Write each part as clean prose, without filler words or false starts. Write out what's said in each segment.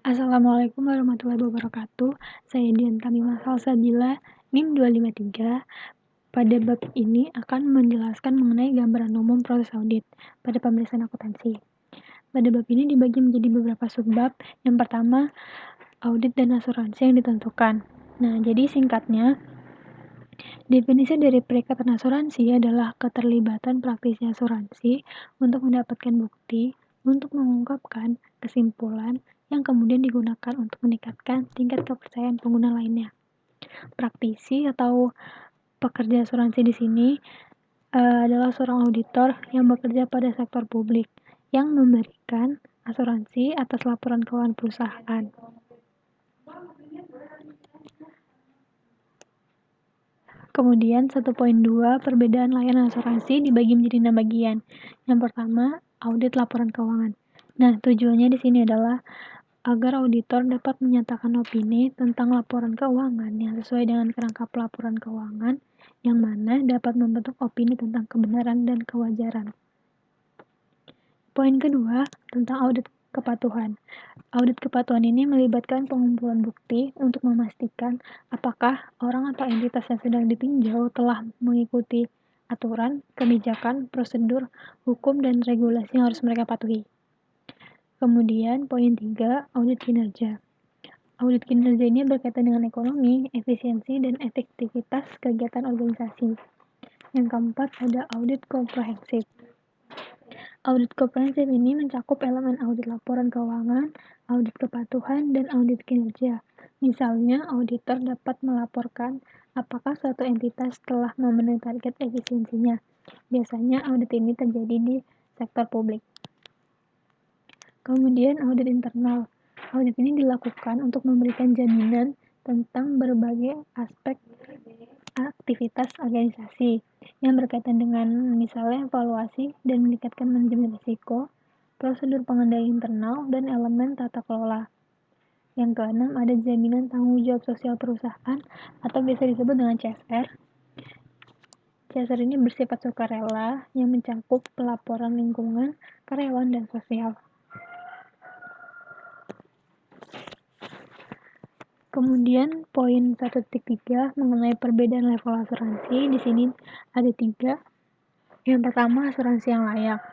Assalamualaikum warahmatullahi wabarakatuh. Saya Dian Tamimah Salsabila, NIM 253. Pada bab ini akan menjelaskan mengenai gambaran umum proses audit pada pemeriksaan akuntansi. Pada bab ini dibagi menjadi beberapa subbab. Yang pertama, audit dan asuransi yang ditentukan. Nah, jadi singkatnya, definisi dari perikatan asuransi adalah keterlibatan praktisi asuransi untuk mendapatkan bukti untuk mengungkapkan kesimpulan yang kemudian digunakan untuk meningkatkan tingkat kepercayaan pengguna lainnya. Praktisi atau pekerja asuransi di sini adalah seorang auditor yang bekerja pada sektor publik yang memberikan asuransi atas laporan keuangan perusahaan. Kemudian 1.2 perbedaan layanan asuransi dibagi menjadi 6 bagian. Yang pertama, audit laporan keuangan. Nah, tujuannya di sini adalah agar auditor dapat menyatakan opini tentang laporan keuangan yang sesuai dengan kerangka pelaporan keuangan yang mana dapat membentuk opini tentang kebenaran dan kewajaran. Poin kedua, tentang audit kepatuhan. Audit kepatuhan ini melibatkan pengumpulan bukti untuk memastikan apakah orang atau entitas yang sedang ditinjau telah mengikuti aturan, kebijakan, prosedur, hukum, dan regulasi yang harus mereka patuhi. Kemudian, poin 3, audit kinerja. Audit kinerja ini berkaitan dengan ekonomi, efisiensi, dan efektivitas kegiatan organisasi. Yang keempat, ada audit komprehensif. Audit komprehensif ini mencakup elemen audit laporan keuangan, audit kepatuhan, dan audit kinerja. Misalnya, auditor dapat melaporkan apakah suatu entitas telah memenuhi target efisiensinya. Biasanya audit ini terjadi di sektor publik. Kemudian audit internal. Audit ini dilakukan untuk memberikan jaminan tentang berbagai aspek aktivitas organisasi yang berkaitan dengan misalnya evaluasi dan meningkatkan manajemen risiko, prosedur pengendalian internal, dan elemen tata kelola. Yang keenam, ada jaminan tanggung jawab sosial perusahaan atau biasa disebut dengan CSR. CSR ini bersifat sukarela yang mencakup pelaporan lingkungan, karyawan, dan sosial. Kemudian poin 1.3 mengenai perbedaan level asuransi. Di sini ada 3. Yang pertama, asuransi yang layak.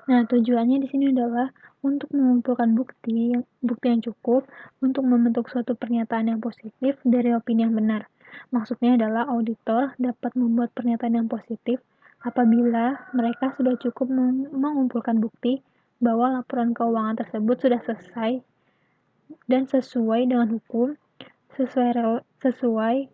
Nah, tujuannya di sini adalah untuk mengumpulkan bukti yang cukup untuk membentuk suatu pernyataan yang positif dari opini yang benar. Maksudnya adalah auditor dapat membuat pernyataan yang positif apabila mereka sudah cukup mengumpulkan bukti bahwa laporan keuangan tersebut sudah selesai dan sesuai dengan hukum, sesuai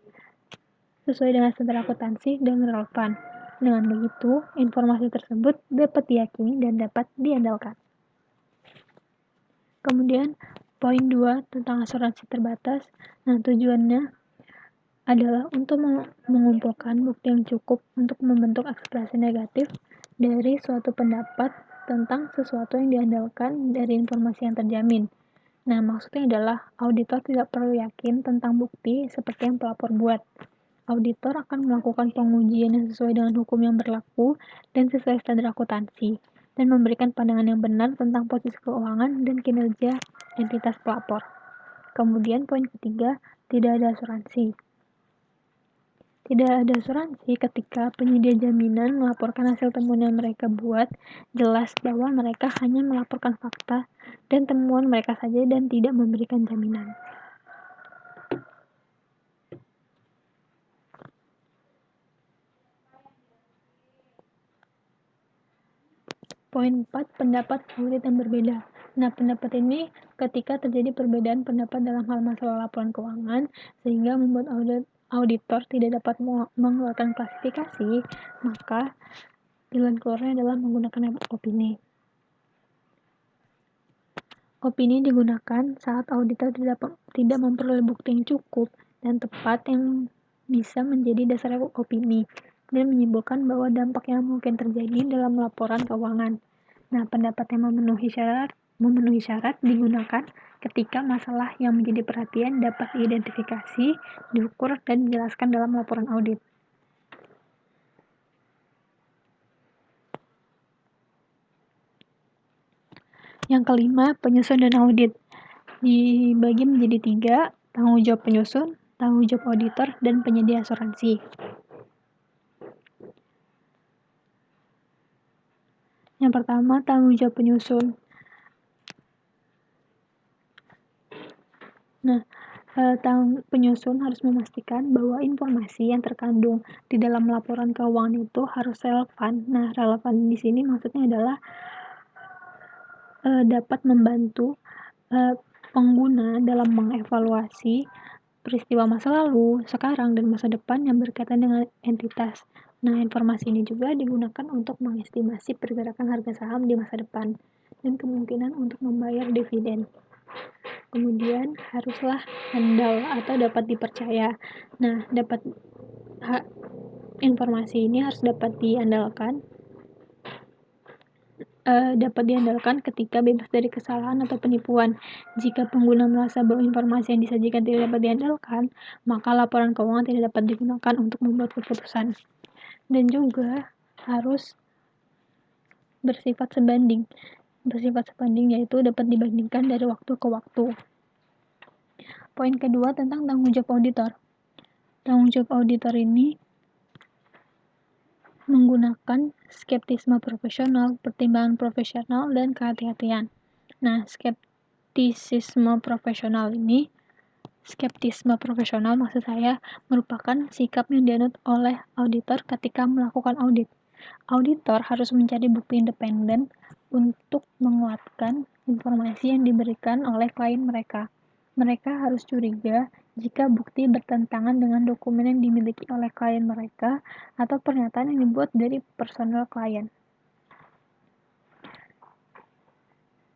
dengan standar akuntansi dan relevan. Dengan begitu, informasi tersebut dapat diyakini dan dapat diandalkan. Kemudian, poin 2 tentang asuransi terbatas. Nah, tujuannya adalah untuk mengumpulkan bukti yang cukup untuk membentuk ekspresi negatif dari suatu pendapat tentang sesuatu yang diandalkan dari informasi yang terjamin. Nah, maksudnya adalah auditor tidak perlu yakin tentang bukti seperti yang pelapor buat. Auditor akan melakukan pengujian yang sesuai dengan hukum yang berlaku dan sesuai standar akuntansi, dan memberikan pandangan yang benar tentang posisi keuangan dan kinerja entitas pelapor. Kemudian poin ketiga, tidak ada asuransi. Tidak ada asuransi ketika penyedia jaminan melaporkan hasil temuan yang mereka buat, jelas bahwa mereka hanya melaporkan fakta dan temuan mereka saja dan tidak memberikan jaminan. Poin 4, pendapat audit yang berbeda. Nah, pendapat ini ketika terjadi perbedaan pendapat dalam hal masalah laporan keuangan, sehingga membuat auditor tidak dapat mengeluarkan klasifikasi, maka jalan keluarnya adalah menggunakan opini. Opini digunakan saat auditor tidak memperoleh bukti yang cukup dan tepat yang bisa menjadi dasar opini dan menyimpulkan bahwa dampak yang mungkin terjadi dalam laporan keuangan. Nah, pendapat yang memenuhi syarat digunakan ketika masalah yang menjadi perhatian dapat diidentifikasi, diukur, dan dijelaskan dalam laporan audit. Yang kelima, penyusunan audit. dibagi menjadi 3, tanggung jawab penyusun, tanggung jawab auditor, dan penyedia asuransi. Yang pertama, tanggung jawab penyusun. Nah, penyusun harus memastikan bahwa informasi yang terkandung di dalam laporan keuangan itu harus relevan. Nah, relevan di sini maksudnya adalah dapat membantu pengguna dalam mengevaluasi peristiwa masa lalu, sekarang, dan masa depan yang berkaitan dengan entitas. Nah, informasi ini juga digunakan untuk mengestimasi pergerakan harga saham di masa depan dan kemungkinan untuk membayar dividen. Kemudian haruslah handal atau dapat dipercaya. Nah, informasi ini harus dapat diandalkan ketika bebas dari kesalahan atau penipuan. Jika pengguna merasa bahwa informasi yang disajikan tidak dapat diandalkan, maka laporan keuangan tidak dapat digunakan untuk membuat keputusan. Dan juga harus bersifat sebanding. Bersifat sebanding yaitu dapat dibandingkan dari waktu ke waktu. Poin kedua tentang tanggung jawab auditor. Tanggung jawab auditor ini menggunakan skeptisme profesional, pertimbangan profesional, dan kehati-hatian. Nah, skeptisme profesional maksud saya merupakan sikap yang dianut oleh auditor ketika melakukan audit. Auditor harus mencari bukti independen untuk menguatkan informasi yang diberikan oleh klien mereka. Mereka harus curiga jika bukti bertentangan dengan dokumen yang dimiliki oleh klien mereka atau pernyataan yang dibuat dari personel klien.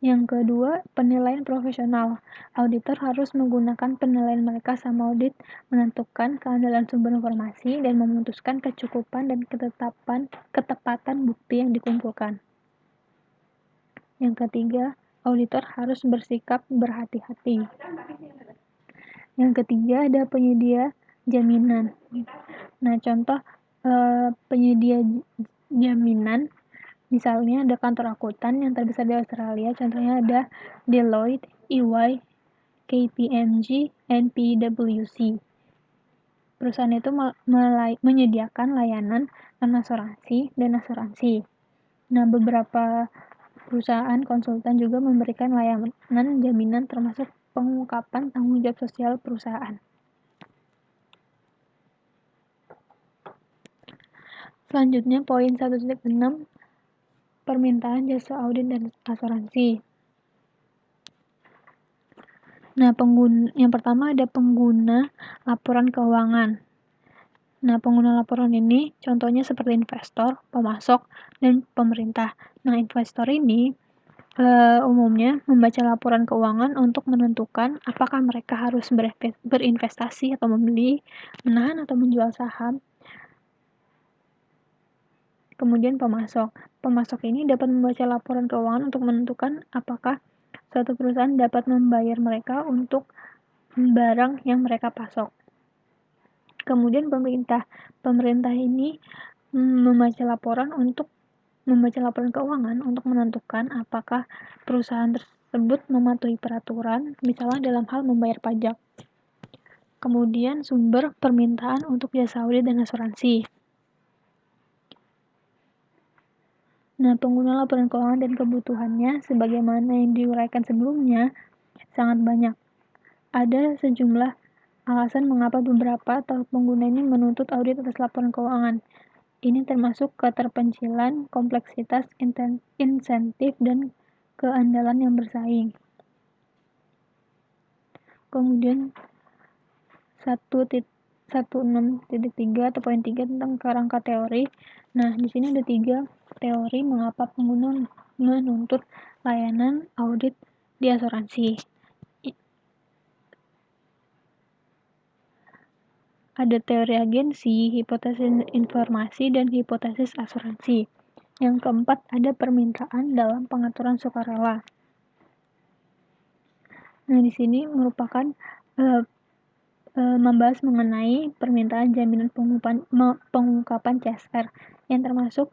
Yang kedua, penilaian profesional. Auditor harus menggunakan penilaian mereka sama audit, menentukan keandalan sumber informasi, dan memutuskan kecukupan dan ketepatan bukti yang dikumpulkan. Yang ketiga, auditor harus bersikap berhati-hati. Yang ketiga ada penyedia jaminan. Nah, contoh penyedia jaminan, misalnya ada kantor akuntan yang terbesar di Australia, contohnya ada Deloitte, EY, KPMG, dan PwC. Perusahaan itu menyediakan layanan non-asuransi dan asuransi. Nah, beberapa perusahaan konsultan juga memberikan layanan jaminan termasuk pengungkapan tanggung jawab sosial perusahaan. Selanjutnya, poin 1.6, permintaan jasa audit dan asuransi. Nah, yang pertama ada pengguna laporan keuangan. Nah, pengguna laporan ini contohnya seperti investor, pemasok, dan pemerintah. Nah, investor ini umumnya membaca laporan keuangan untuk menentukan apakah mereka harus berinvestasi atau membeli, menahan atau menjual saham. Kemudian pemasok ini dapat membaca laporan keuangan untuk menentukan apakah suatu perusahaan dapat membayar mereka untuk barang yang mereka pasok. Kemudian pemerintah ini membaca laporan keuangan untuk menentukan apakah perusahaan tersebut mematuhi peraturan, misalnya dalam hal membayar pajak. Kemudian sumber permintaan untuk jasa audit dan asuransi. Nah, pengguna laporan keuangan dan kebutuhannya sebagaimana yang diuraikan sebelumnya sangat banyak. Ada sejumlah alasan mengapa beberapa atau pengguna ini menuntut audit atas laporan keuangan. Ini termasuk keterpencilan, kompleksitas, insentif, dan keandalan yang bersaing. Kemudian 1.6.3 atau poin 3 tentang kerangka teori. Nah, di sini ada 3 teori mengapa pengguna menuntut layanan audit di asuransi. Ada teori agensi, hipotesis informasi, dan hipotesis asuransi. Yang keempat, ada permintaan dalam pengaturan sukarela. Nah, di sini merupakan membahas mengenai permintaan jaminan pengungkapan CSR yang termasuk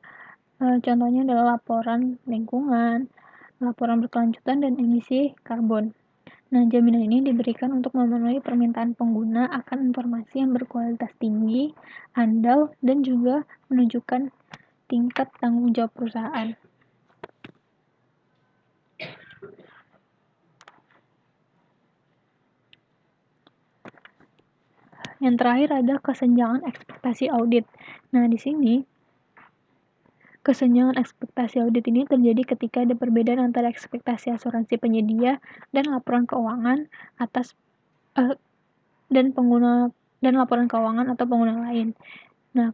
contohnya adalah laporan lingkungan, laporan berkelanjutan, dan emisi karbon. Nah, jaminan ini diberikan untuk memenuhi permintaan pengguna akan informasi yang berkualitas tinggi, andal, dan juga menunjukkan tingkat tanggung jawab perusahaan. Yang terakhir ada kesenjangan ekspektasi audit. Nah, di sini kesenjangan ekspektasi audit ini terjadi ketika ada perbedaan antara ekspektasi asuransi penyedia dan laporan keuangan dan laporan keuangan atau pengguna lain. Nah,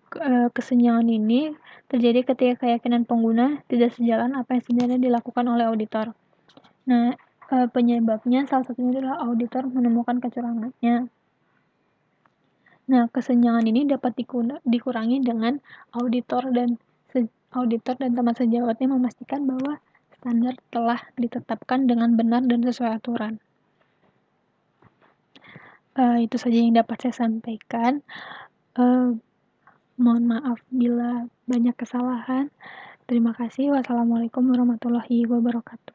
kesenjangan ini terjadi ketika keyakinan pengguna tidak sejalan apa yang sebenarnya dilakukan oleh auditor. Nah, penyebabnya salah satunya adalah auditor menemukan kecurangannya. Nah, kesenjangan ini dapat dikurangi dengan auditor dan teman sejawatnya memastikan bahwa standar telah ditetapkan dengan benar dan sesuai aturan. Itu saja yang dapat saya sampaikan. Mohon maaf bila banyak kesalahan. Terima kasih. Wassalamualaikum warahmatullahi wabarakatuh.